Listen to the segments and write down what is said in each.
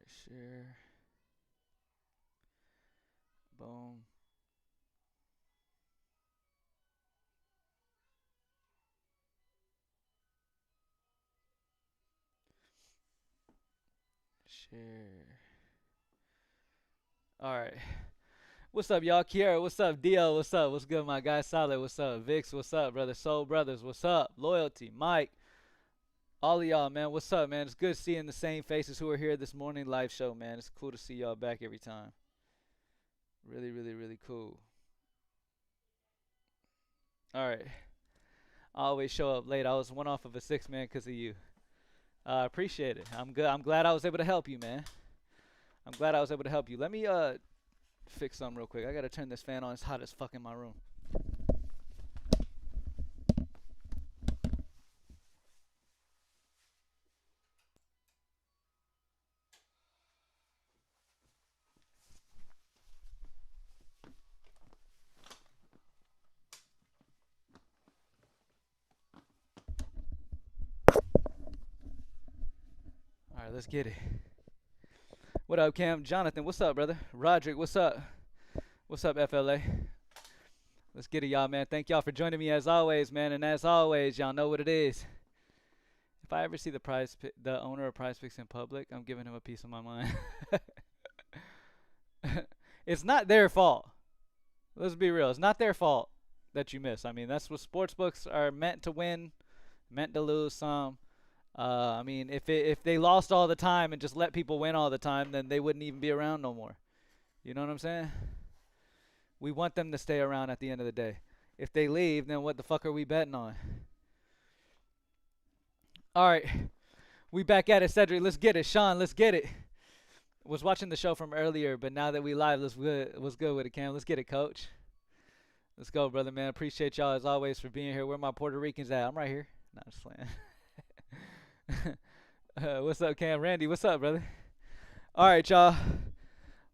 share. Boom. Share. All right. What's up, y'all? Kiera, what's up? Dio, what's up? What's good, my guy? Solid, what's up? Vix, what's up, brother? Soul Brothers, what's up? Loyalty, Mike, all of y'all, man. What's up, man? It's good seeing the same faces who are here this morning live show, man. It's cool to see y'all back every time. Really, really, really cool. All right. I always show up late. I was one off of a six-man because of you. I appreciate it. I'm good. I'm glad I was able to help you, man. I'm glad I was able to help you. Let me fix something real quick. I gotta turn this fan on. It's hot as fuck in my room. All right, let's get it. What up, Cam? Jonathan, what's up, brother? Roderick, what's up? What's up, FLA? Let's get it, y'all, man. Thank y'all for joining me as always, man. And as always, y'all know what it is. If I ever see the owner of PrizePicks in public, I'm giving him a piece of my mind. It's not their fault. Let's be real. It's not their fault that you miss. I mean, that's what sports books are meant to win, meant to lose some. I mean, if they lost all the time and just let people win all the time, then they wouldn't even be around no more. You know what I'm saying? We want them to stay around at the end of the day. If they leave, then what the fuck are we betting on? All right, we back at it, Cedric. Let's get it, Sean. Let's get it. Was watching the show from earlier, but now that we live, let's go with it, Cam. Let's get it, Coach. Let's go, brother, man. Appreciate y'all as always for being here. Where my Puerto Ricans at? I'm right here. Nah, just playing. What's up, Cam? Randy, what's up, brother? All right, y'all.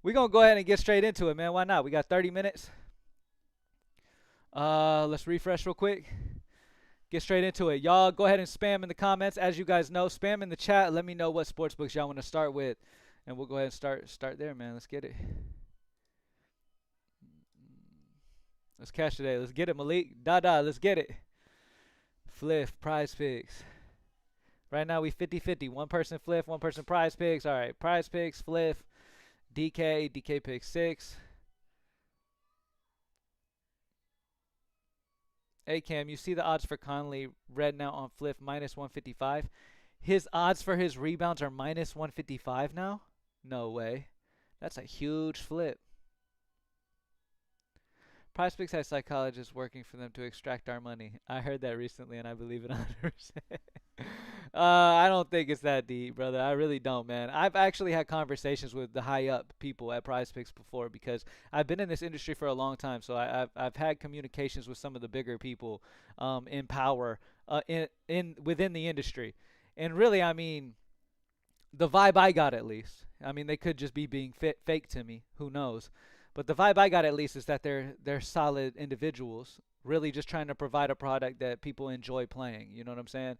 We're going to go ahead and get straight into it, man. Why not? We got 30 minutes. Let's refresh real quick. Get straight into it. Y'all go ahead and spam in the comments. As you guys know, spam in the chat. Let me know what sports books y'all want to start with. And we'll go ahead and start there, man. Let's get it. Let's cash today. Let's get it, Malik. Dada, let's get it. Fliff, PrizePicks. Right now we 50-50. One person Fliff, one person PrizePicks. All right, PrizePicks, Fliff, DK picks 6. Hey, Cam, you see the odds for Conley red now on Fliff minus 155. His odds for his rebounds are minus 155 now? No way. That's a huge flip. PrizePicks has psychologists working for them to extract our money. I heard that recently, and I believe it 100%. I don't think it's that deep, brother. I really don't, man. I've actually had conversations with the high-up people at PrizePicks before because I've been in this industry for a long time. So I've had communications with some of the bigger people in power within the industry. And really, I mean, the vibe I got at least. I mean, they could just be being fake to me. Who knows? But the vibe I got at least is that they're solid individuals, really just trying to provide a product that people enjoy playing. You know what I'm saying?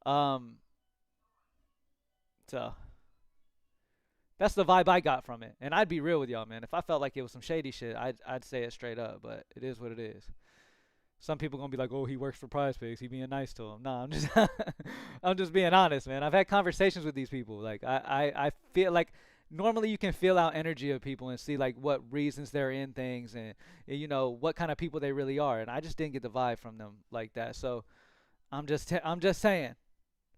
Um, so that's the vibe I got from it. And I'd be real with y'all, man. If I felt like it was some shady shit, I'd say it straight up. But it is what it is. Some people gonna be like, "Oh, he works for PrizePicks. He being nice to him." Nah, I'm just, I'm just being honest, man. I've had conversations with these people. Like, I feel like normally you can feel out energy of people and see like what reasons they're in things and you know what kind of people they really are. And I just didn't get the vibe from them like that. So I'm just saying,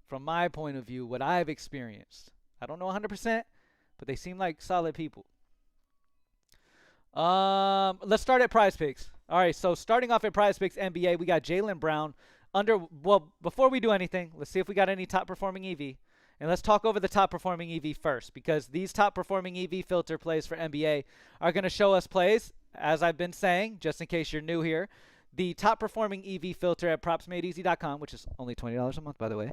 from my point of view, what I've experienced. I don't know 100%, but they seem like solid people. Let's start at PrizePicks. All right, so starting off at PrizePicks NBA, we got Jaylen Brown well, before we do anything, let's see if we got any top performing EV. And let's talk over the top performing EV first because these top performing EV filter plays for NBA are going to show us plays, as I've been saying, just in case you're new here. The top performing EV filter at propsmadeeasy.com, which is only $20 a month, by the way,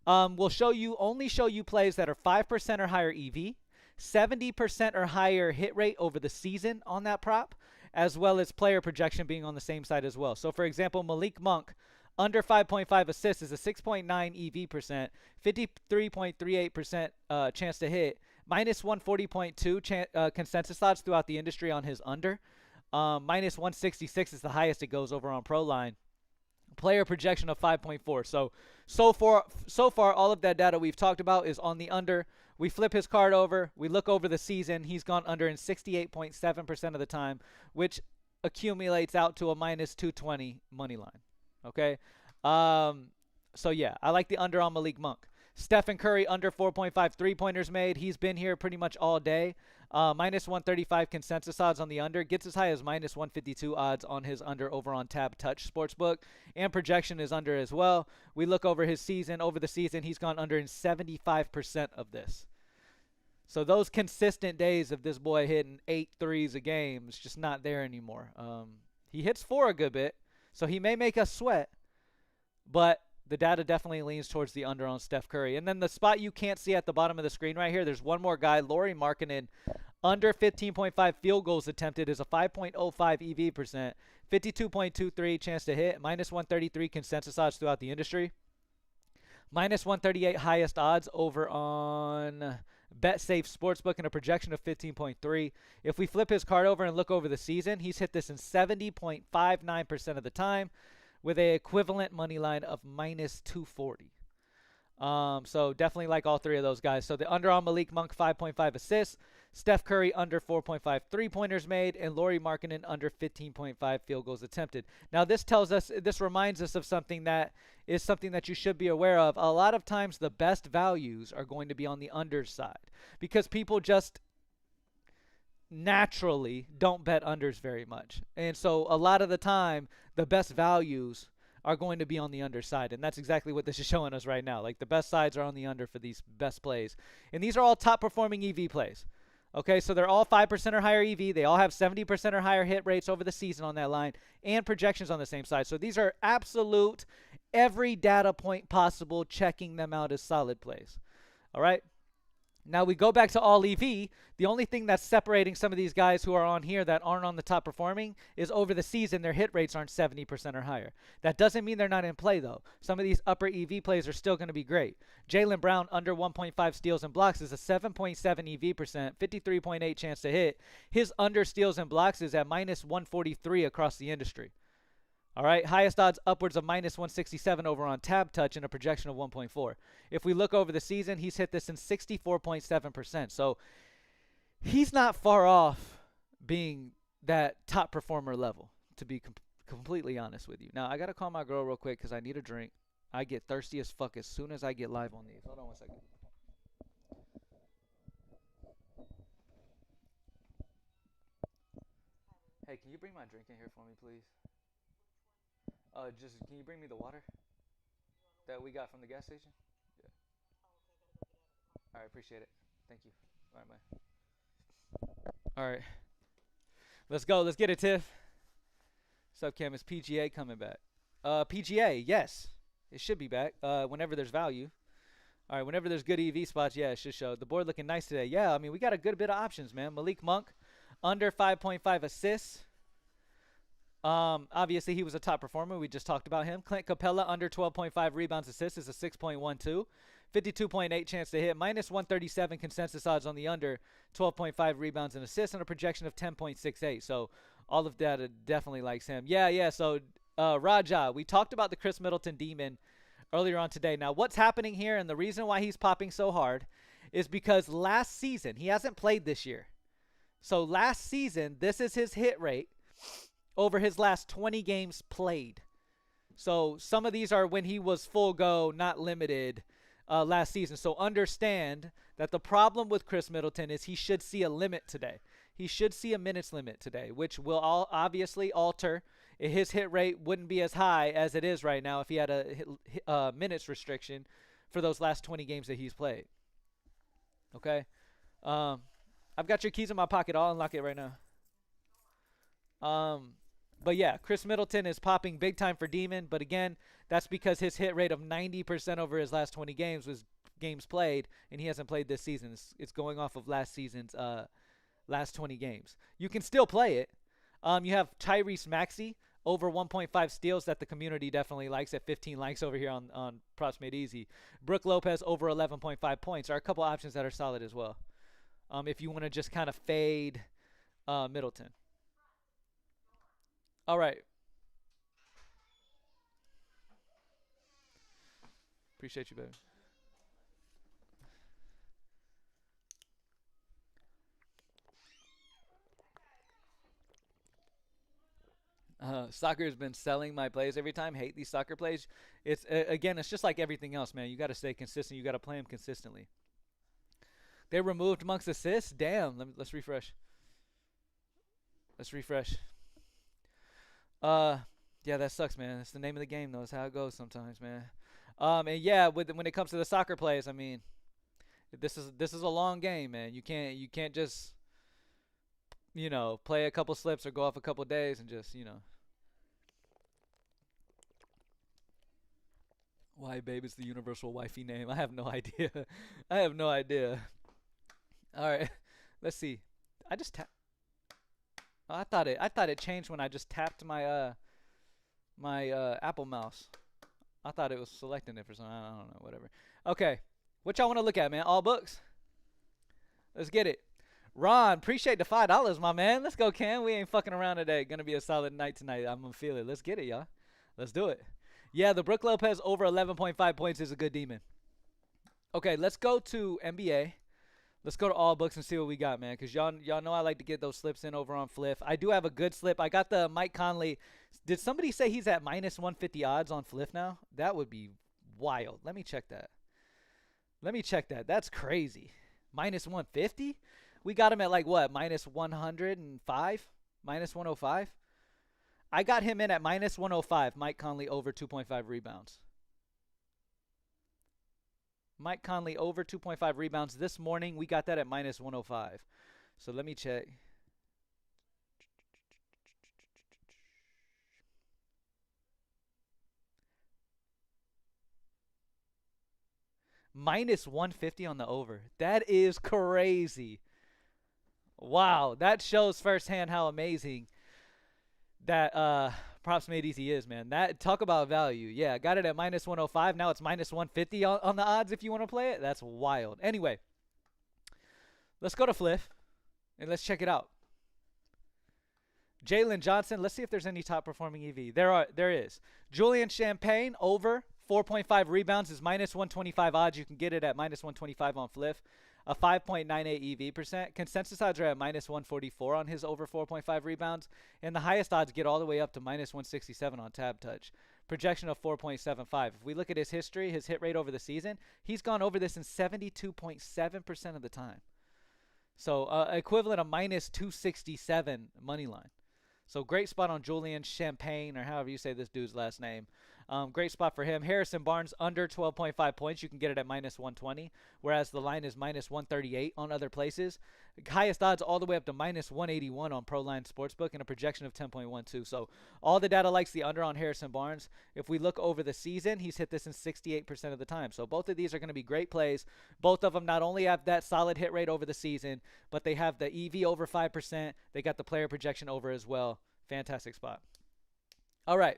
will only show you plays that are 5% or higher EV, 70% or higher hit rate over the season on that prop, as well as player projection being on the same side as well. So, for example, Malik Monk, under 5.5 assists is a 6.9 EV percent, 53.38% chance to hit, Minus 140.2 consensus odds throughout the industry on his under. Minus 166 is the highest it goes over on Pro Line. Player projection of 5.4. So far, all of that data we've talked about is on the under. We flip his card over. We look over the season. He's gone under in 68.7% of the time, which accumulates out to a minus 220 money line. Okay. So yeah, I like the under on Malik Monk. Stephen Curry under 4.5 3-pointers made. He's been here pretty much all day. Minus 135 consensus odds on the under. Gets as high as minus 152 odds on his under over on Tab Touch Sportsbook. And projection is under as well. We look over his season. Over the season, he's gone under in 75% of this. So those consistent days of this boy hitting 8 threes a game is just not there anymore. He hits 4 a good bit, so he may make us sweat. But the data definitely leans towards the under on Steph Curry. And then the spot you can't see at the bottom of the screen right here, there's one more guy, Lauri Markkanen, under 15.5 field goals attempted is a 5.05 EV percent, 52.23 chance to hit, minus 133 consensus odds throughout the industry, minus 138 highest odds over on BetSafe Sportsbook and a projection of 15.3. If we flip his card over and look over the season, he's hit this in 70.59% of the time, with a equivalent money line of minus 240. So definitely like all three of those guys. So the under on Malik Monk, 5.5 assists. Steph Curry under 4.5 3-pointers made, and Lauri Markkanen under 15.5 field goals attempted. Now this reminds us of something that you should be aware of. A lot of times the best values are going to be on the underside because people just naturally don't bet unders very much. And so a lot of the time the best values are going to be on the underside, and that's exactly what this is showing us right now. Like the best sides are on the under for these best plays, and these are all top performing EV plays. Okay, so they're all 5% or higher EV. They all have 70% or higher hit rates over the season on that line and projections on the same side. So these are absolute, every data point possible, checking them out as solid plays. All right. Now we go back to all EV. The only thing that's separating some of these guys who are on here that aren't on the top performing is over the season their hit rates aren't 70% or higher. That doesn't mean they're not in play though. Some of these upper EV plays are still going to be great. Jaylen Brown under 1.5 steals and blocks is a 7.7 EV percent, 53.8 chance to hit. His under steals and blocks is at minus 143 across the industry. All right, highest odds upwards of minus 167 over on Tab Touch and a projection of 1.4. If we look over the season, he's hit this in 64.7%. So he's not far off being that top performer level, to be completely honest with you. Now, I got to call my girl real quick because I need a drink. I get thirsty as fuck as soon as I get live on these. Hold on 1 second. Hey, can you bring my drink in here for me, please? Can you bring me the water that we got from the gas station? Yeah. All right, appreciate it. Thank you. All right, bye. All right. Let's go. Let's get it, Tiff. What's up, Cam? Is PGA coming back? PGA, yes. It should be back whenever there's value. All right, whenever there's good EV spots, yeah, it should show. The board looking nice today. Yeah, I mean, we got a good bit of options, man. Malik Monk, under 5.5 assists. Obviously, he was a top performer. We just talked about him. Clint Capela, under 12.5 rebounds assists, is a 6.12. 52.8 chance to hit. Minus 137 consensus odds on the under. 12.5 rebounds and assists, and a projection of 10.68. So all of that definitely likes him. Yeah. So Raja, we talked about the Chris Middleton demon earlier on today. Now, what's happening here, and the reason why he's popping so hard, is because last season, he hasn't played this year. So last season, this is his hit rate over his last 20 games played. So some of these are when he was full go, not limited last season. So understand that the problem with Chris Middleton is he should see a limit today. He should see a minutes limit today, which will obviously alter. His hit rate wouldn't be as high as it is right now if he had a minutes restriction for those last 20 games that he's played. Okay? I've got your keys in my pocket. I'll unlock it right now. But yeah, Chris Middleton is popping big time for Demon. But again, that's because his hit rate of 90% over his last 20 games was games played, and he hasn't played this season. It's going off of last season's last 20 games. You can still play it. You have Tyrese Maxey over 1.5 steals that the community definitely likes at 15 likes over here on Props Made Easy. Brooke Lopez over 11.5 points are a couple options that are solid as well. If you want to just kind of fade Middleton. All right. Appreciate you, baby. Soccer has been selling my plays every time. Hate these soccer plays. It's again, it's just like everything else, man. You got to stay consistent. You got to play them consistently. They removed Monk's assists. Damn. Let's refresh. Let's refresh. Uh, yeah, that sucks, man. It's the name of the game, though. It's how it goes sometimes, man. And yeah, when it comes to the soccer plays, I mean, this is a long game, man. You can't just play a couple slips or go off a couple days and just Why babe is the universal wifey name? I have no idea. I have no idea. All right, let's see. I just tap. Oh, I thought it changed when I just tapped my Apple mouse. I thought it was selecting it for something. I don't know. Whatever. Okay, what y'all want to look at, man? All books. Let's get it. Ron, appreciate the $5, my man. Let's go, Cam. We ain't fucking around today. Gonna be a solid night tonight. I'm gonna feel it. Let's get it, y'all. Let's do it. Yeah, the Brook Lopez over 11.5 points is a good demon. Okay, let's go to NBA. Let's go to all books and see what we got, man. Because y'all know I like to get those slips in over on Fliff. I do have a good slip. I got the Mike Conley. Did somebody say he's at minus 150 odds on Fliff now? That would be wild. Let me check that. That's crazy. Minus 150? We got him at like what? Minus 105? Minus 105? I got him in at minus 105. Mike Conley over 2.5 rebounds. Mike Conley over 2.5 rebounds. This morning, we got that at minus 105. So let me check. Minus 150 on the over. That is crazy. Wow. That shows firsthand how amazing that props made easy is, man. That talk about value. Yeah, got it at minus 105. Now it's minus 150 on the odds if you want to play it. That's wild. Anyway, let's go to Fliff and let's check it out. Jalen Johnson. Let's see if there's any top performing EV. There is. Julian Champagne over 4.5 rebounds is minus 125 odds. You can get it at minus 125 on Fliff. A 5.98 EV percent. Consensus odds are at minus 144 on his over 4.5 rebounds. And the highest odds get all the way up to minus 167 on Tab Touch. Projection of 4.75. If we look at his history, his hit rate over the season, he's gone over this in 72.7% of the time. So equivalent of minus 267 money line. So great spot on Julian Champagne, or however you say this dude's last name. Great spot for him. Harrison Barnes under 12.5 points. You can get it at minus 120, whereas the line is minus 138 on other places. Highest odds all the way up to minus 181 on Proline Sportsbook and a projection of 10.12. So all the data likes the under on Harrison Barnes. If we look over the season, he's hit this in 68% of the time. So both of these are going to be great plays. Both of them not only have that solid hit rate over the season, but they have the EV over 5%. They got the player projection over as well. Fantastic spot. All right.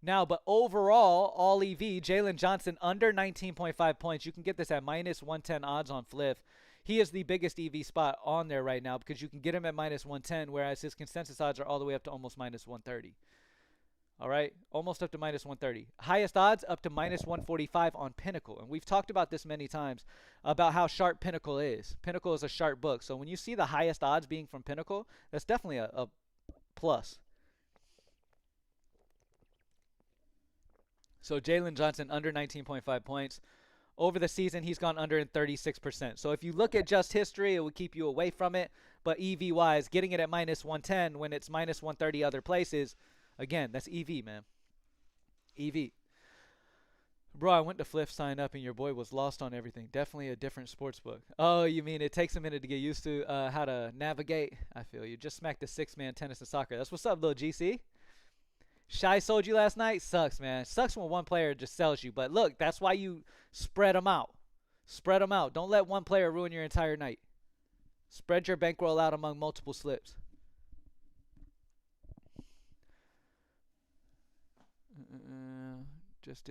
Now, but overall, all EV, Jalen Johnson under 19.5 points. You can get this at minus 110 odds on Fliff. He is the biggest EV spot on there right now because you can get him at minus 110, whereas his consensus odds are all the way up to almost minus 130. All right, almost up to minus 130. Highest odds up to minus 145 on Pinnacle. And we've talked about this many times about how sharp Pinnacle is. Pinnacle is a sharp book. So when you see the highest odds being from Pinnacle, that's definitely a plus. So Jalen Johnson under 19.5 points. Over the season, he's gone under in 36%. So if you look at just history, it would keep you away from it. But EV-wise, getting it at minus 110 when it's minus 130 other places, again, that's EV, man. EV. Bro, I went to Fliff, signed up, and your boy was lost on everything. Definitely a different sports book. Oh, you mean it takes a minute to get used to how to navigate? I feel you. Just smacked the six-man tennis and soccer. That's what's up, little GC. Shy sold you last night? Sucks, man. Sucks when one player just sells you. But look, that's why you spread them out. Spread them out. Don't let one player ruin your entire night. Spread your bankroll out among multiple slips.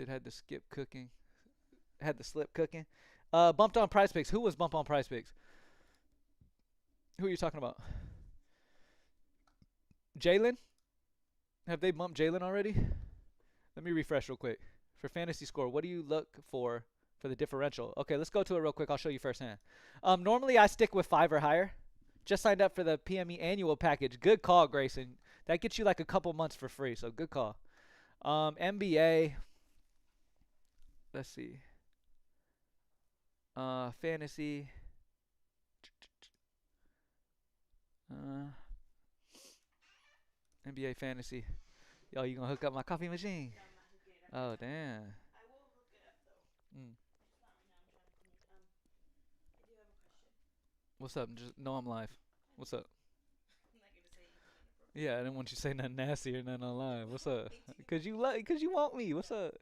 Had the skip cooking. Had the slip cooking. Bumped on PrizePicks. Who was bumped on PrizePicks? Who are you talking about? Jalen? Have they bumped Jalen already? Let me refresh real quick. For fantasy score, what do you look for the differential? Okay, let's go to it real quick. I'll show you firsthand. Normally I stick with 5 or higher. Just signed up for the PME annual package. Good call, Grayson. That gets you like a couple months for free, so good call. NBA. Let's see. Fantasy. NBA fantasy. Yo, you gonna hook up my coffee machine? Oh, damn. Mm. What's up? Just know I'm live. What's up? Yeah, I didn't want you to say nothing nasty or nothing on live. What's up? Cause you want me. What's up?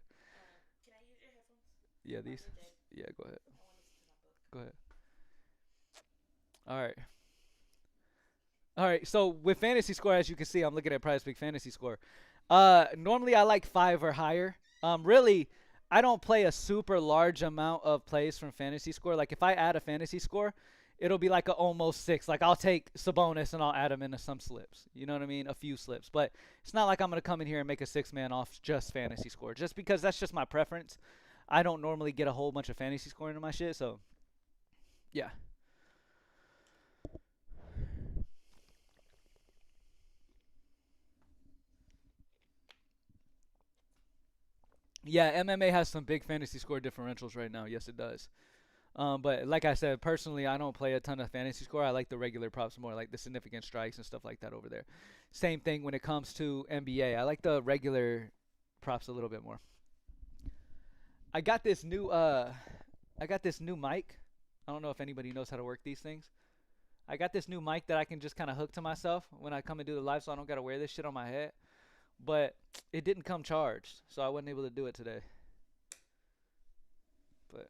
Yeah, these. Yeah, go ahead. Go ahead. All right. All right. So with fantasy score, as you can see, I'm looking at PrizePicks fantasy score. Normally I like 5 or higher. Really, I don't play a super large amount of plays from fantasy score. Like if I add a fantasy score, it'll be like a almost 6. Like I'll take Sabonis and I'll add him into some slips. You know what I mean? A few slips. But it's not like I'm gonna come in here and make a 6-man off just fantasy score. Just because that's just my preference. I don't normally get a whole bunch of fantasy scoring in my shit. So yeah. Yeah, MMA has some big fantasy score differentials right now. Yes, it does. But like I said, personally, I don't play a ton of fantasy score. I like the regular props more, like the significant strikes and stuff like that over there. Same thing when it comes to NBA. I like the regular props a little bit more. I got this new I got this new mic. I don't know if anybody knows how to work these things. I got this new mic that I can just kind of hook to myself when I come and do the live, so I don't gotta wear this shit on my head. But it didn't come charged, so I wasn't able to do it today. But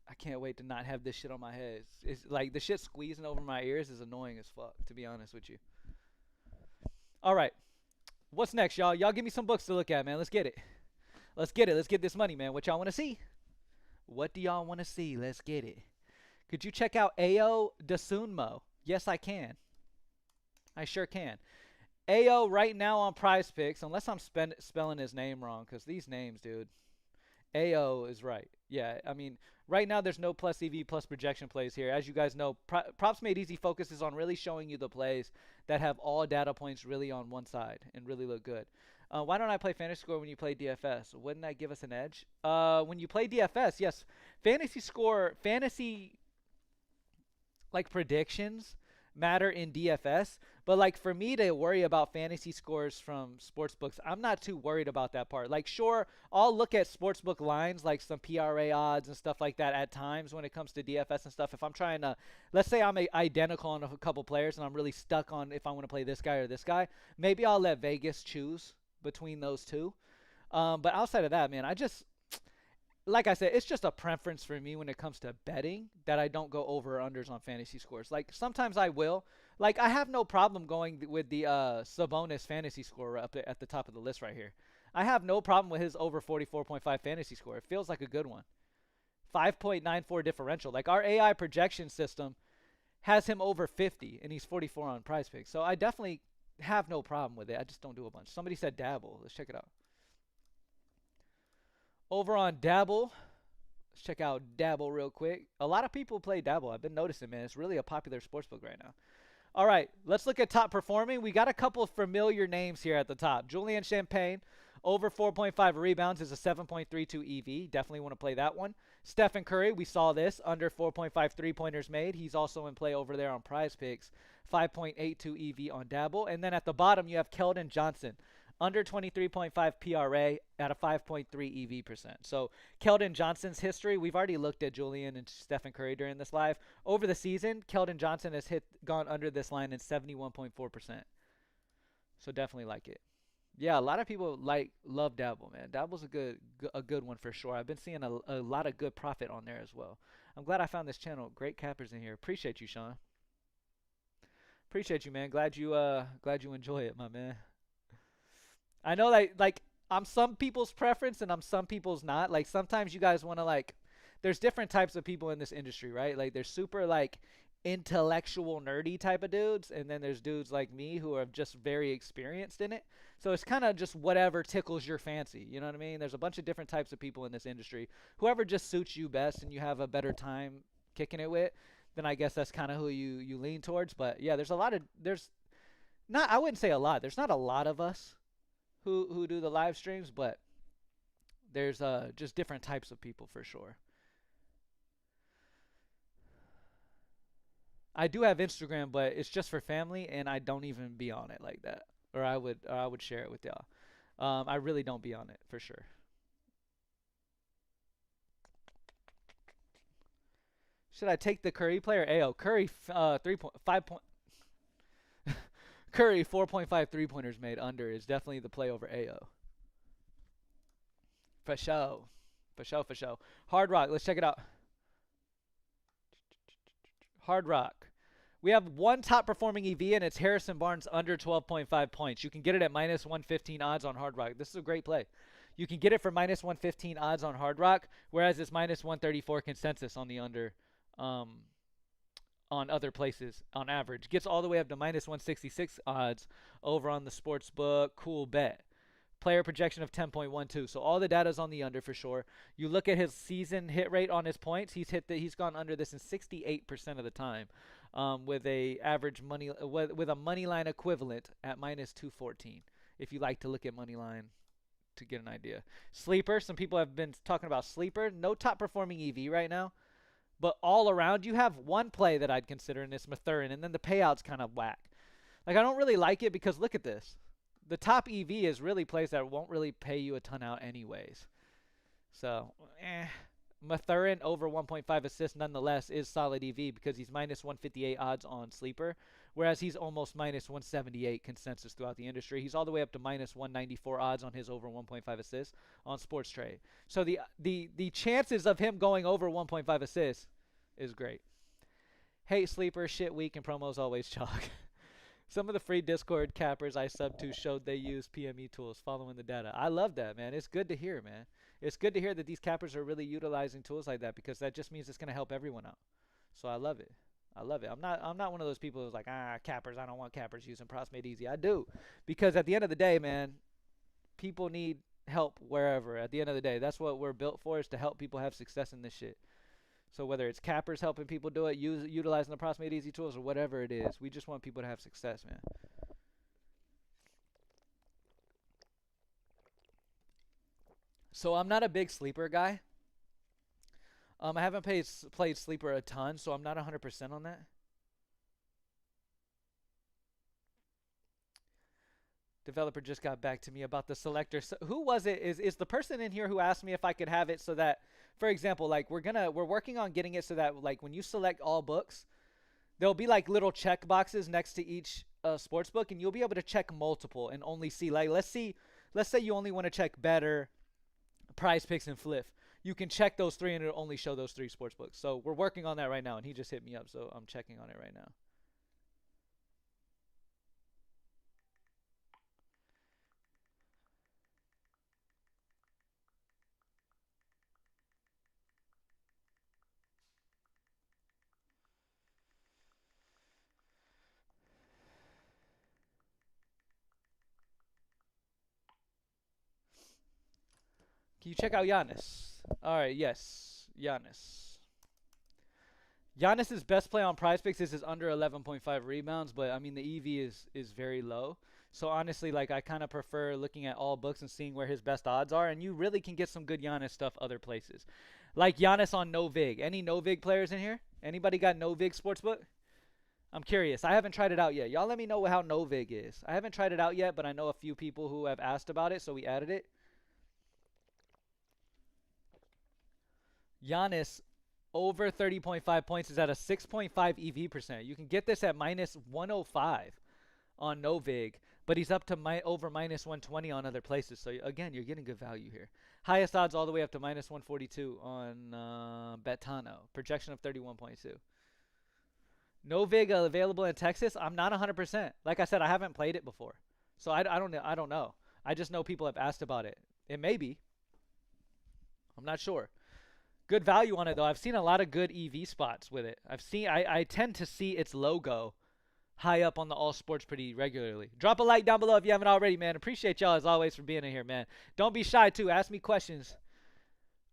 I can't wait to not have this shit on my head. It's like the shit squeezing over my ears is annoying as fuck, to be honest with you. All right. What's next, y'all? Y'all give me some books to look at, man. Let's get it. Let's get it. Let's get this money, man. What y'all want to see? What do y'all want to see? Let's get it. Could you check out Ao Dasunmo? Yes, I can. I sure can. Ao right now on PrizePicks, unless I'm spelling his name wrong, because these names, dude. Ao is right. Yeah, I mean, right now there's no plus EV plus projection plays here. As you guys know, Props Made Easy focuses on really showing you the plays that have all data points really on one side and really look good. Why don't I play Fantasy Score when you play DFS? Wouldn't that give us an edge? When you play DFS, yes. Fantasy Score, fantasy, like predictions matter in DFS, but like for me to worry about fantasy scores from sports books, I'm not too worried about that part. Like sure, I'll look at sportsbook lines like some PRA odds and stuff like that at times when it comes to DFS and stuff. If I'm trying to, let's say I'm identical on a couple players and I'm really stuck on if I want to play this guy or this guy, maybe I'll let Vegas choose between those two. But outside of that, man, I just, like I said, it's just a preference for me when it comes to betting that I don't go over or unders on fantasy scores. Like sometimes I will. Like I have no problem going with the Sabonis fantasy score up at the top of the list right here. I have no problem with his over 44.5 fantasy score. It feels like a good one. 5.94 differential. Like our AI projection system has him over 50 and he's 44 on PrizePicks. So I definitely have no problem with it. I just don't do a bunch. Somebody said Dabble. Let's check it out. Over on Dabble, let's check out Dabble real quick. A lot of people play Dabble. I've been noticing, man. It's really a popular sportsbook right now. All right, let's look at top performing. We got a couple of familiar names here at the top. Julian Champagne, over 4.5 rebounds is a 7.32 EV. Definitely want to play that one. Stephen Curry, we saw this, under 4.5 three-pointers made. He's also in play over there on PrizePicks. 5.82 EV on Dabble. And then at the bottom, you have Keldon Johnson. Under 23.5 PRA at a 5.3 EV percent. So Keldon Johnson's history, we've already looked at Julian and Stephen Curry during this live. Over the season, Keldon Johnson has gone under this line in 71.4%. So definitely like it. Yeah, a lot of people love Dabble, man. Dabble's a good one for sure. I've been seeing a lot of good profit on there as well. I'm glad I found this channel. Great cappers in here. Appreciate you, Sean. Appreciate you, man. Glad you enjoy it, my man. I know like I'm some people's preference and I'm some people's not. Like sometimes you guys want to like, there's different types of people in this industry, right? Like there's super like intellectual nerdy type of dudes, and then there's dudes like me who are just very experienced in it. So it's kind of just whatever tickles your fancy, you know what I mean? There's a bunch of different types of people in this industry. Whoever just suits you best and you have a better time kicking it with, then I guess that's kind of who you lean towards. But yeah, there's not, I wouldn't say a lot, there's not a lot of us who do the live streams, but there's just different types of people for sure. I do have Instagram, but it's just for family, and I don't even be on it like that. Or I would share it with y'all. I really don't be on it for sure. Should I take the Curry player? Ayo, Curry 3.5 point. Curry 4.5 3 pointers made under is definitely the play over Ao. For sure. For sure, for sure. Hard Rock, let's check it out. Hard Rock. We have one top performing EV, and it's Harrison Barnes under 12.5 points. You can get it at minus 115 odds on Hard Rock. This is a great play. You can get it for minus 115 odds on Hard Rock, whereas it's minus 134 consensus on the under um, on other places on average. Gets all the way up to minus 166 odds over on the sports book. Cool bet. Player projection of 10.12. So all the data's on the under for sure. You look at his season hit rate on his points. He's gone under this in 68% of the time, with a average money with a money line equivalent at minus 214. If you like to look at money line to get an idea. Sleeper. Some people have been talking about sleeper. No top performing EV right now, but all around you have one play that I'd consider, and it's Mathurin, and then the payout's kind of whack. Like I don't really like it because look at this. The top EV is really plays that won't really pay you a ton out anyways. So, Mathurin over 1.5 assists nonetheless is solid EV because he's minus 158 odds on sleeper, whereas he's almost minus 178 consensus throughout the industry. He's all the way up to minus 194 odds on his over 1.5 assists on Sports Trade. So the chances of him going over 1.5 assists is great. Hate sleeper, shit week, and promos always chalk. Some of the free Discord cappers I sub to showed they use PME tools following the data. I love that, man. It's good to hear, man. It's good to hear that these cappers are really utilizing tools like that because that just means it's going to help everyone out. So I love it. I love it. I'm not one of those people who's like, cappers, I don't want cappers using Props Made Easy. I do. Because at the end of the day, man, people need help wherever. At the end of the day, that's what we're built for, is to help people have success in this shit. So whether it's cappers helping people do it, utilizing the Props Made Easy tools, or whatever it is, we just want people to have success, man. So I'm not a big sleeper guy. I haven't played sleeper a ton, so I'm not 100% on that. Developer just got back to me about the selector. So who was it? Is the person in here who asked me if I could have it so that, for example, like we're working on getting it so that like when you select all books, there'll be like little check boxes next to each sports book, and you'll be able to check multiple and only see like let's say you only want to check better, Prize Picks, and Fliff. You can check those three and it'll only show those three sports books. So we're working on that right now, and he just hit me up, so I'm checking on it right now. Can you check out Giannis? All right, yes, Giannis. Giannis's best play on Prize Picks is his under 11.5 rebounds, but I mean the EV is very low. So honestly, like I kind of prefer looking at all books and seeing where his best odds are, and you really can get some good Giannis stuff other places. Like Giannis on No Vig. Any No Vig players in here? Anybody got No Vig sportsbook? I'm curious. I haven't tried it out yet. Y'all let me know how No Vig is. I haven't tried it out yet, but I know a few people who have asked about it, so we added it. Giannis over 30.5 points is at a 6.5 EV percent. You can get this at minus 105 on Novig, but he's up to over minus 120 on other places. So again, you're getting good value here. Highest odds all the way up to minus 142 on Betano. Projection of 31.2. Novig available in Texas. I'm not 100%. Like I said, I haven't played it before, so I don't know. I don't know. I just know people have asked about it. It may be. I'm not sure. Good value on it though. I've seen a lot of good EV spots with it. I tend to see its logo high up on the all sports pretty regularly. Drop a like down below if you haven't already, man. Appreciate y'all as always for being in here, man. Don't be shy too. Ask me questions.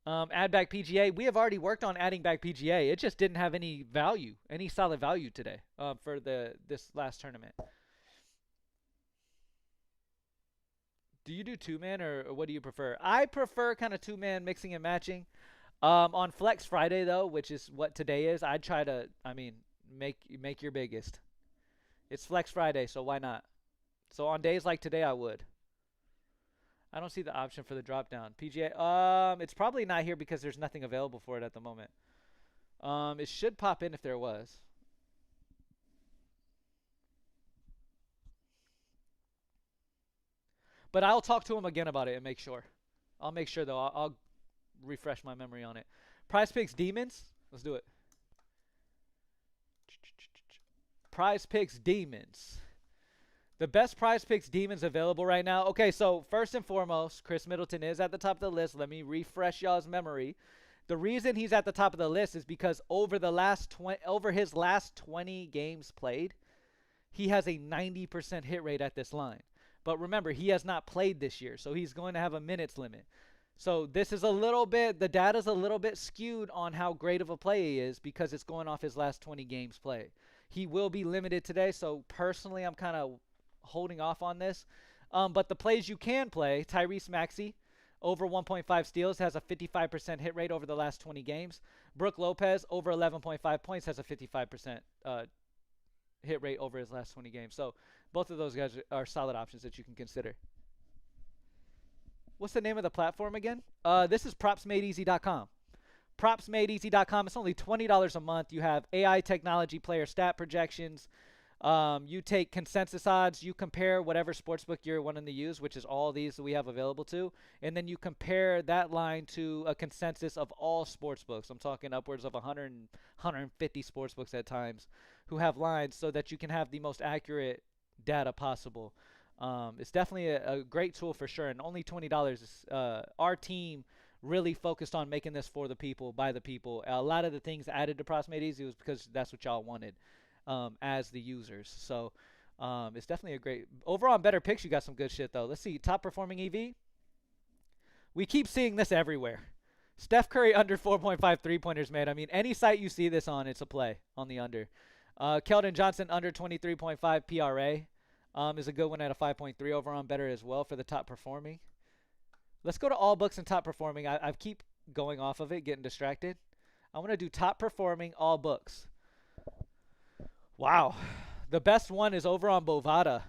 Add back PGA. We have already worked on adding back PGA. It just didn't have any value, any solid value today for this last tournament. Do you do two-man or what do you prefer? I prefer kind of two-man mixing and matching. On Flex Friday though, which is what today is, I'd try to, make your biggest. It's Flex Friday, so why not? So on days like today, I would. I don't see the option for the drop down. PGA, it's probably not here because there's nothing available for it at the moment. It should pop in if there was. But I'll talk to him again about it and make sure. I'll make sure though. I'll refresh my memory on it. PrizePicks Demons. Let's do it. PrizePicks Demons. The best PrizePicks Demons available right now. Okay, so first and foremost, Chris Middleton is at the top of the list. Let me refresh y'all's memory. The reason he's at the top of the list is because over his last 20 games played, he has a 90% hit rate at this line. But remember, he has not played this year, so he's going to have a minutes limit. So this is the data's a little bit skewed on how great of a play he is because it's going off his last 20 games played. He will be limited today, so personally I'm kind of holding off on this. But the plays you can play, Tyrese Maxey, over 1.5 steals, has a 55% hit rate over the last 20 games. Brook Lopez, over 11.5 points, has a 55% hit rate over his last 20 games. So both of those guys are solid options that you can consider. What's the name of the platform again? This is propsmadeeasy.com. Propsmadeeasy.com. It's only $20 a month. You have AI technology, player stat projections. You take consensus odds. You compare whatever sportsbook you're wanting to use, which is all these that we have available to. And then you compare that line to a consensus of all sportsbooks. I'm talking upwards of 100, 150 sportsbooks at times who have lines so that you can have the most accurate data possible. It's definitely a great tool for sure, and only $20. Our team really focused on making this for the people, by the people. A lot of the things added to Props Made Easy was because that's what y'all wanted as the users. So it's definitely a great. Overall, on Better Picks, you got some good shit, though. Let's see. Top performing EV. We keep seeing this everywhere. Steph Curry under 4.5 3-pointers made. I mean, any site you see this on, it's a play on the under. Keldon Johnson under 23.5 PRA. Is a good one at a 5.3 over on Better as well for the top performing. Let's go to all books and top performing. I keep going off of it, getting distracted. I want to do top performing all books. Wow. The best one is over on Bovada.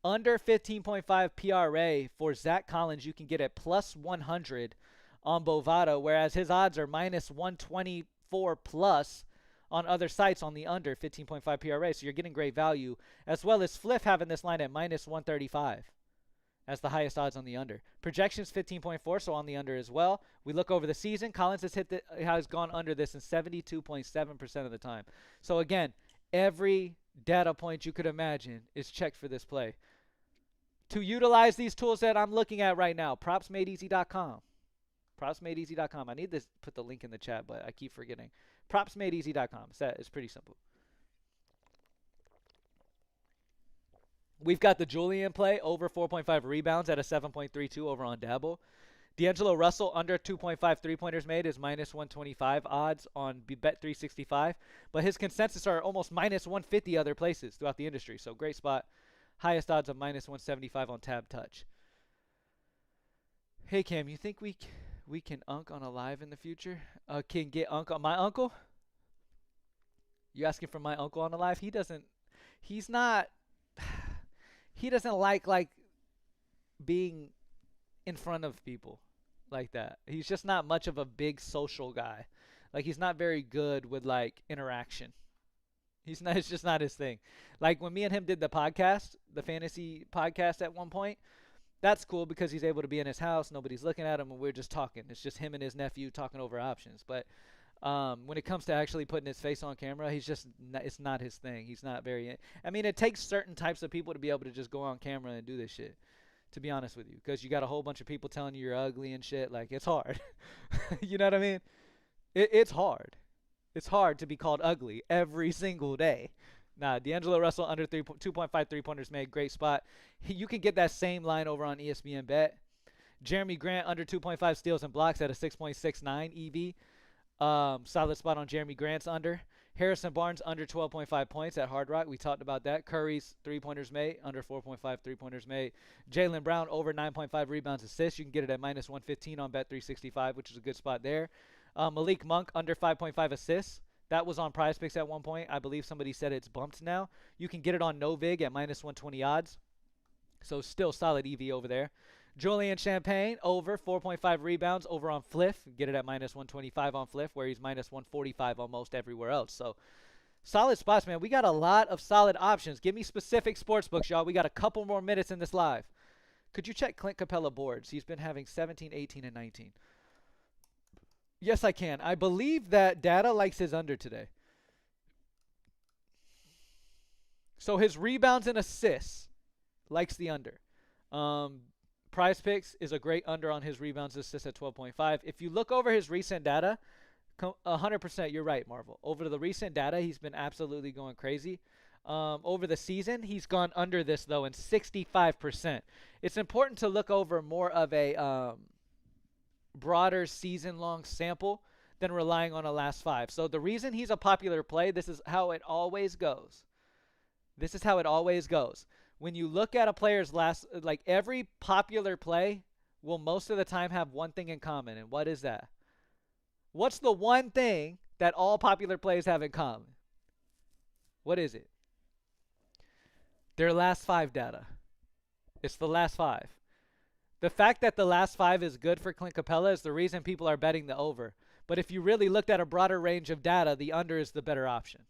Under 15.5 PRA for Zach Collins, you can get at plus 100 on Bovada, whereas his odds are minus 124 plus on other sites on the under 15.5 PRA. So you're getting great value, as well as Fliff having this line at minus 135 as the highest odds on the under. Projections 15.4, so on the under as well. We look over the season. Collins has gone under this in 72.7% of the time. So again, every data point you could imagine is checked for this play. To utilize these tools that I'm looking at right now, propsmadeeasy.com. Propsmadeeasy.com. I need to put the link in the chat, but I keep forgetting. Propsmadeeasy.com. It's pretty simple. We've got the Julian play over 4.5 rebounds at a 7.32 over on Dabble. D'Angelo Russell under 2.5 3-pointers made is minus 125 odds on Bet365. But his consensus are almost minus 150 other places throughout the industry. So great spot. Highest odds of minus 175 on Tab Touch. Hey, Cam, you think we can unk on a live in the future? Can get unk on my uncle? You asking for my uncle on a live? He doesn't like being in front of people like that. He's just not much of a big social guy. Like, he's not very good with like interaction. It's just not his thing. Like when me and him did the podcast, the fantasy podcast at one point, that's cool because he's able to be in his house, nobody's looking at him, and we're just talking. It's just him and his nephew talking over options. But when it comes to actually putting his face on camera, it's not his thing. He's not very. I mean, it takes certain types of people to be able to just go on camera and do this shit, to be honest with you, because you got a whole bunch of people telling you you're ugly and shit. Like, it's hard. You know what I mean? It's hard. It's hard to be called ugly every single day. Nah, D'Angelo Russell under 2.5 3-pointers made. Great spot. You can get that same line over on ESPN Bet. Jeremy Grant under 2.5 steals and blocks at a 6.69 EV. Solid spot on Jeremy Grant's under. Harrison Barnes under 12.5 points at Hard Rock. We talked about that. Curry's 3-pointers made under 4.5 3-pointers made. Jaylen Brown over 9.5 rebounds assists. You can get it at minus 115 on Bet365, which is a good spot there. Malik Monk under 5.5 assists. That was on PrizePicks at one point. I believe somebody said it's bumped now. You can get it on Novig at minus 120 odds. So still solid EV over there. Julian Champagne over 4.5 rebounds over on Fliff. Get it at minus 125 on Fliff, where he's minus 145 almost everywhere else. So solid spots, man. We got a lot of solid options. Give me specific sports books, y'all. We got a couple more minutes in this live. Could you check Clint Capela boards? He's been having 17, 18, and 19. Yes, I can. I believe that Data likes his under today. So his rebounds and assists likes the under. PrizePicks is a great under on his rebounds and assists at 12.5. If you look over his recent data, 100%, you're right, Marvel. Over the recent data, he's been absolutely going crazy. Over the season, he's gone under this, though, in 65%. It's important to look over more of a broader season-long sample than relying on a last five. So the reason he's a popular play, this is how it always goes. This is how it always goes. When you look at a player's last, like every popular play will most of the time have one thing in common. And what is that? What's the one thing that all popular plays have in common? What is it? Their last five data. It's the last five. The fact that the last five is good for Clint Capela is the reason people are betting the over. But if you really looked at a broader range of data, the under is the better option.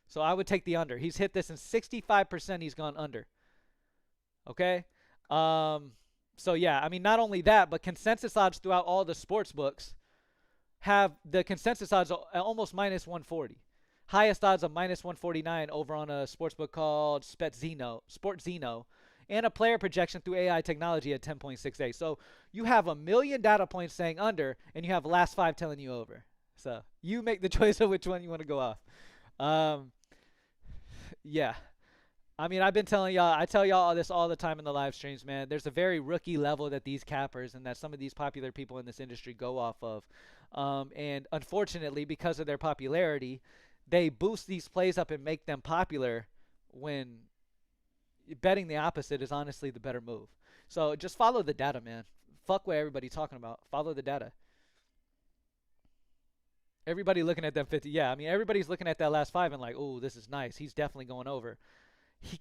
So I would take the under. He's hit this in 65%. He's gone under. Okay? So, yeah, I mean, not only that, but consensus odds throughout all the sports books have the consensus odds almost minus 140. Highest odds of minus 149 over on a sports book called SportZeno, and a player projection through AI technology at 10.68. So you have a million data points saying under, and you have last five telling you over. So you make the choice of which one you want to go off. Yeah. I mean, I've been telling y'all, I tell y'all this all the time in the live streams, man. There's a very rookie level that these cappers and that some of these popular people in this industry go off of. And unfortunately, because of their popularity, they boost these plays up and make them popular when betting the opposite is honestly the better move. So just follow the data, man. Fuck what everybody's talking about. Follow the data. Everybody looking at them 50. Yeah, I mean, everybody's looking at that last five and like, oh, this is nice. He's definitely going over.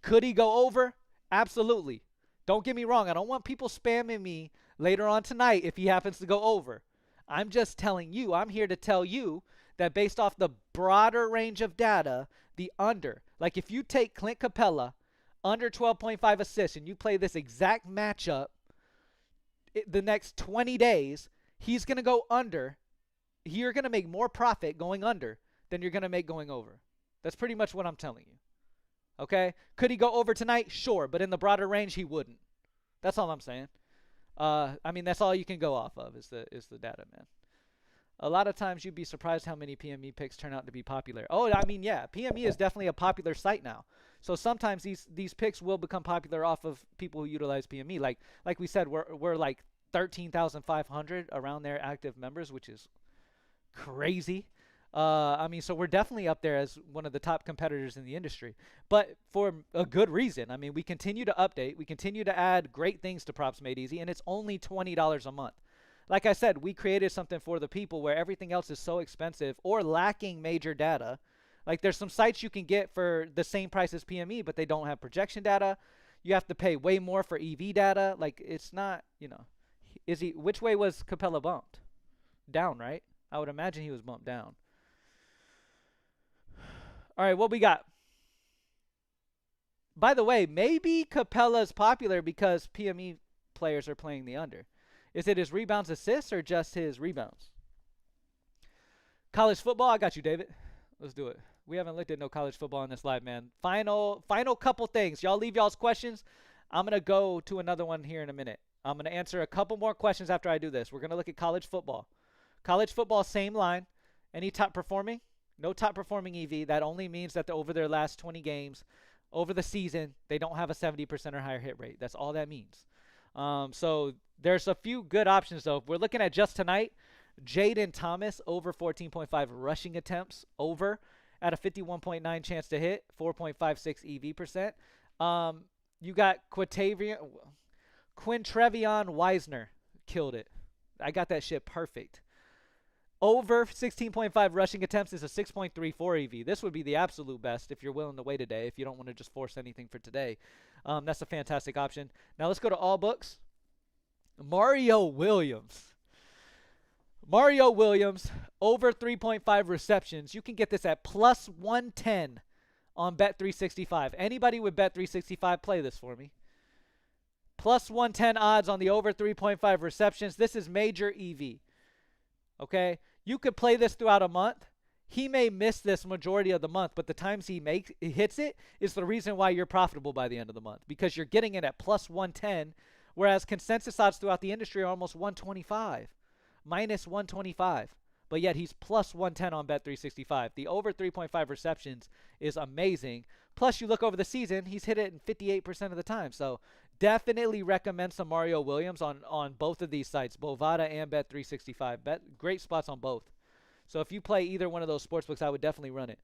Could he go over? Absolutely. Don't get me wrong. I don't want people spamming me later on tonight if he happens to go over. I'm just telling you. I'm here to tell you that based off the broader range of data, the under. Like if you take Clint Capela, under 12.5 assists, and you play this exact matchup the next 20 days, he's going to go under. You're going to make more profit going under than you're going to make going over. That's pretty much what I'm telling you. Okay? Could he go over tonight? Sure, but in the broader range, he wouldn't. That's all I'm saying. I mean, that's all you can go off of is the data, man. A lot of times you'd be surprised how many PME picks turn out to be popular. Oh, I mean, yeah, PME is definitely a popular site now. So sometimes these picks will become popular off of people who utilize PME. Like we said, we're like 13,500 around there active members, which is crazy. I mean, so we're definitely up there as one of the top competitors in the industry, but for a good reason. I mean, we continue to update. We continue to add great things to Props Made Easy, and it's only $20 a month. Like I said, we created something for the people where everything else is so expensive or lacking major data. Like there's some sites you can get for the same price as PME, but they don't have projection data. You have to pay way more for EV data. Like it's not, you know, which way was Capella bumped? Down, right? I would imagine he was bumped down. All right, what we got? By the way, maybe Capella's popular because PME players are playing the under. Is it his rebounds assists or just his rebounds? College football, I got you, David. Let's do it. We haven't looked at no college football in this live, man. Final couple things. Y'all leave y'all's questions. I'm going to go to another one here in a minute. I'm going to answer a couple more questions after I do this. We're going to look at college football. College football, same line. Any top performing? No top performing EV. That only means that over their last 20 games, over the season, they don't have a 70% or higher hit rate. That's all that means. So there's a few good options, though. If we're looking at just tonight, Jaden Thomas over 14.5 rushing attempts, over at a 51.9 chance to hit, 4.56 EV percent. You got Quintrevion Wisner, killed it. I got that shit perfect. Over 16.5 rushing attempts is a 6.34 EV. This would be the absolute best if you're willing to wait a day, if you don't want to just force anything for today. That's a fantastic option. Now let's go to all books. Mario Williams. Mario Williams, over 3.5 receptions. You can get this at plus 110 on Bet365. Anybody with Bet365, play this for me. Plus 110 odds on the over 3.5 receptions. This is major EV. Okay? You could play this throughout a month. He may miss this majority of the month, but the times he hits it is the reason why you're profitable by the end of the month, because you're getting it at plus 110, whereas consensus odds throughout the industry are almost 125, minus 125. But yet he's plus 110 on Bet365. The over 3.5 receptions is amazing. Plus, you look over the season, he's hit it in 58% of the time. So definitely recommend some Mario Williams on both of these sites, Bovada and Bet365. Great spots on both. So if you play either one of those sportsbooks, I would definitely run it.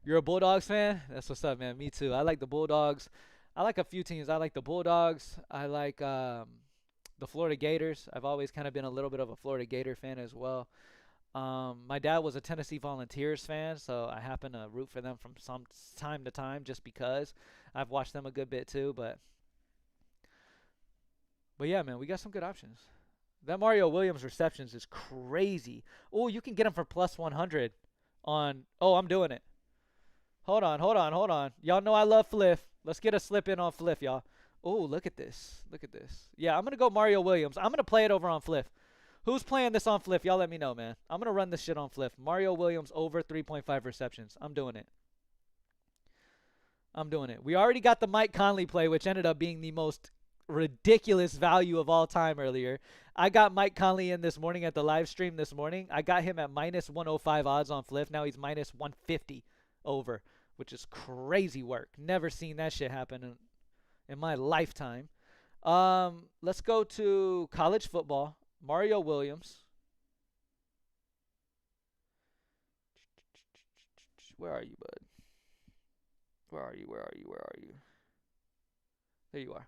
You're a Bulldogs fan? That's what's up, man. Me too. I like the Bulldogs. I like a few teams. I like the Bulldogs. I like the Florida Gators. I've always kind of been a little bit of a Florida Gator fan as well. My dad was a Tennessee Volunteers fan, so I happen to root for them from some time to time just because. I've watched them a good bit too, but yeah, man, we got some good options. That Mario Williams receptions is crazy. Oh, you can get him for plus 100 on. Oh, I'm doing it. Hold on. Y'all know I love Fliff. Let's get a slip in on Fliff, y'all. Oh, look at this. Yeah, I'm going to go Mario Williams. I'm going to play it over on Fliff. Who's playing this on Fliff? Y'all let me know, man. I'm going to run this shit on Fliff. Mario Williams over 3.5 receptions. I'm doing it. We already got the Mike Conley play, which ended up being the most ridiculous value of all time earlier. I got Mike Conley in this morning at the live stream this morning. I got him at minus 105 odds on Fliff. Now he's minus 150 over, which is crazy work. Never seen that shit happen in my lifetime. Let's go to college football. Mario Williams. Where are you, bud? Where are you? There you are.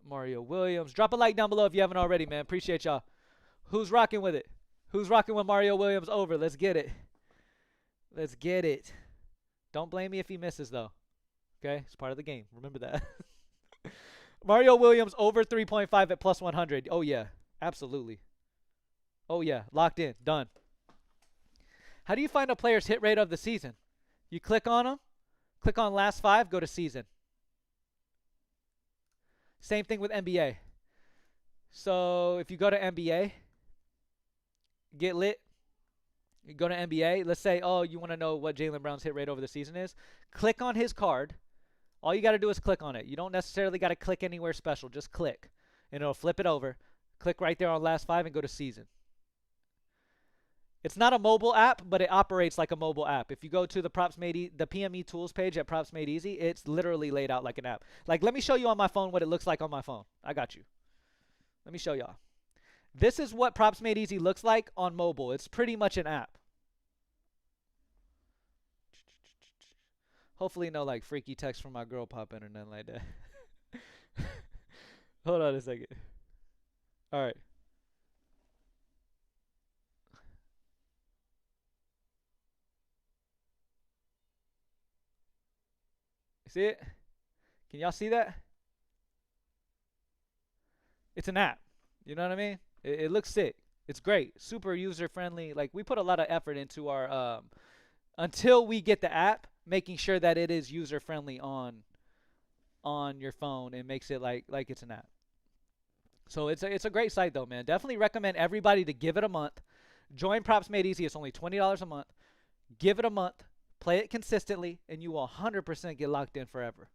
Mario Williams. Drop a like down below if you haven't already, man. Appreciate y'all. Who's rocking with it? Who's rocking with Mario Williams over? Let's get it. Don't blame me if he misses, though. Okay? It's part of the game. Remember that. Mario Williams over 3.5 at plus 100. Oh, yeah. Absolutely. Oh, yeah. Locked in. Done. How do you find a player's hit rate of the season? You click on them. Click on last 5. Go to season. Same thing with NBA. So if you go to NBA, get lit. You go to NBA. Let's say, oh, you want to know what Jaylen Brown's hit rate over the season is. Click on his card. All you got to do is click on it. You don't necessarily got to click anywhere special. Just click. And it'll flip it over. Click right there on last 5 and go to season. It's not a mobile app, but it operates like a mobile app. If you go to the the PME tools page at Props Made Easy, it's literally laid out like an app. Like, let me show you on my phone what it looks like on my phone. I got you. Let me show y'all. This is what Props Made Easy looks like on mobile. It's pretty much an app. Hopefully no, like, freaky text from my girl pop in or nothing like that. Hold on a second. All right. See it? Can y'all see that? It's an app. You know what I mean? It looks sick. It's great. Super user friendly. Like, we put a lot of effort into our until we get the app, making sure that it is user friendly on your phone and makes it like it's an app. So it's a great site though, man. Definitely recommend everybody to give it a month. Join Props Made Easy. It's only $20 a month. Give it a month. Play it consistently, and you will 100% get locked in forever.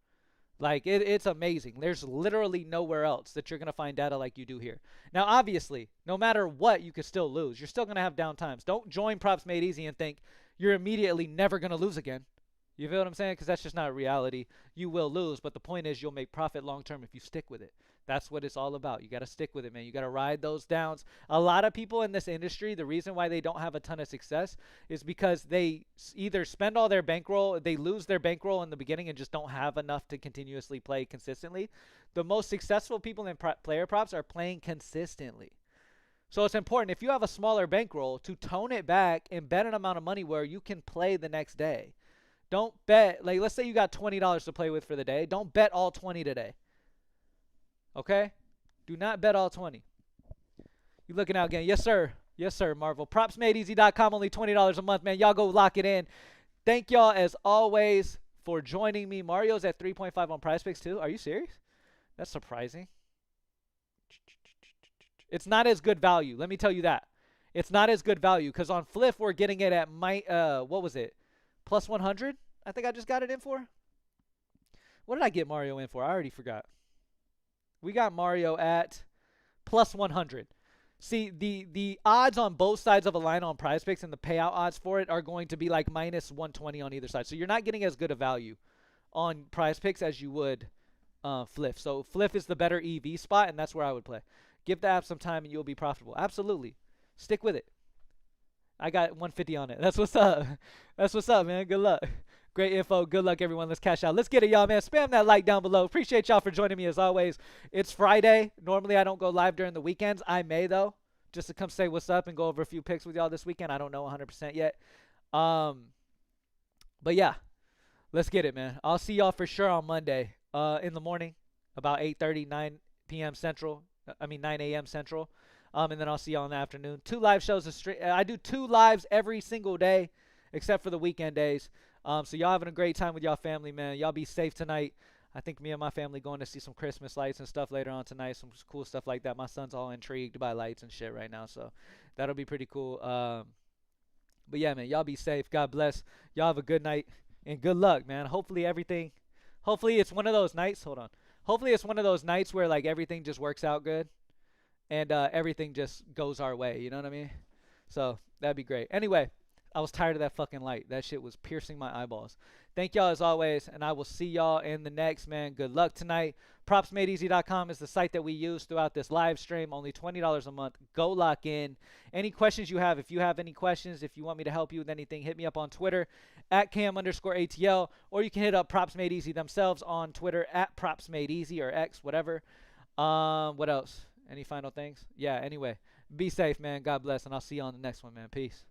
Like it's amazing. There's literally nowhere else that you're gonna find data like you do here. Now, obviously, no matter what, you could still lose. You're still gonna have down times. Don't join Props Made Easy and think you're immediately never gonna lose again. You feel what I'm saying? Because that's just not reality. You will lose, but the point is you'll make profit long term if you stick with it. That's what it's all about. You got to stick with it, man. You got to ride those downs. A lot of people in this industry, the reason why they don't have a ton of success is because they either spend all their bankroll, they lose their bankroll in the beginning and just don't have enough to continuously play consistently. The most successful people in player props are playing consistently. So it's important if you have a smaller bankroll to tone it back and bet an amount of money where you can play the next day. Don't bet, like let's say you got $20 to play with for the day. Don't bet all 20 today. Okay? Do not bet all 20. You looking out again. Yes, sir. Yes, sir, Marvel. PropsMadeEasy.com, only $20 a month, man. Y'all go lock it in. Thank y'all, as always, for joining me. Mario's at 3.5 on PrizePicks, too. Are you serious? That's surprising. It's not as good value. Let me tell you that. It's not as good value because on Fliff, we're getting it at what was it? Plus 100? I think I just got it in for. What did I get Mario in for? I already forgot. We got Mario at plus 100. See, the odds on both sides of a line on PrizePicks and the payout odds for it are going to be like minus 120 on either side. So you're not getting as good a value on PrizePicks as you would Fliff. So Fliff is the better EV spot, and that's where I would play. Give the app some time, and you'll be profitable. Absolutely. Stick with it. I got 150 on it. That's what's up. That's what's up, man. Good luck. Great info. Good luck, everyone. Let's cash out. Let's get it, y'all, man. Spam that like down below. Appreciate y'all for joining me as always. It's Friday. Normally, I don't go live during the weekends. I may, though, just to come say what's up and go over a few picks with y'all this weekend. I don't know 100% yet. But, yeah, let's get it, man. I'll see y'all for sure on Monday in the morning, about 8:30, 9 p.m. Central. 9 a.m. Central. And then I'll see y'all in the afternoon. 2 live shows. I do 2 lives every single day except for the weekend days. So y'all having a great time with y'all family, man. Y'all be safe tonight. I think me and my family going to see some Christmas lights and stuff later on tonight. Some cool stuff like that. My son's all intrigued by lights and shit right now. So that'll be pretty cool. But yeah, man, y'all be safe. God bless. Y'all have a good night and good luck, man. Hopefully it's one of those nights. Hold on. Hopefully it's one of those nights where like everything just works out good and everything just goes our way. You know what I mean? So that'd be great. Anyway, I was tired of that fucking light. That shit was piercing my eyeballs. Thank y'all as always, and I will see y'all in the next, man. Good luck tonight. PropsMadeEasy.com is the site that we use throughout this live stream. Only $20 a month. Go lock in. Any questions you have, if you have any questions, if you want me to help you with anything, hit me up on Twitter at @cam_ATL, or you can hit up Props Made Easy themselves on Twitter at Props Made Easy or X, whatever. What else? Any final things? Yeah, anyway. Be safe, man. God bless, and I'll see you on the next one, man. Peace.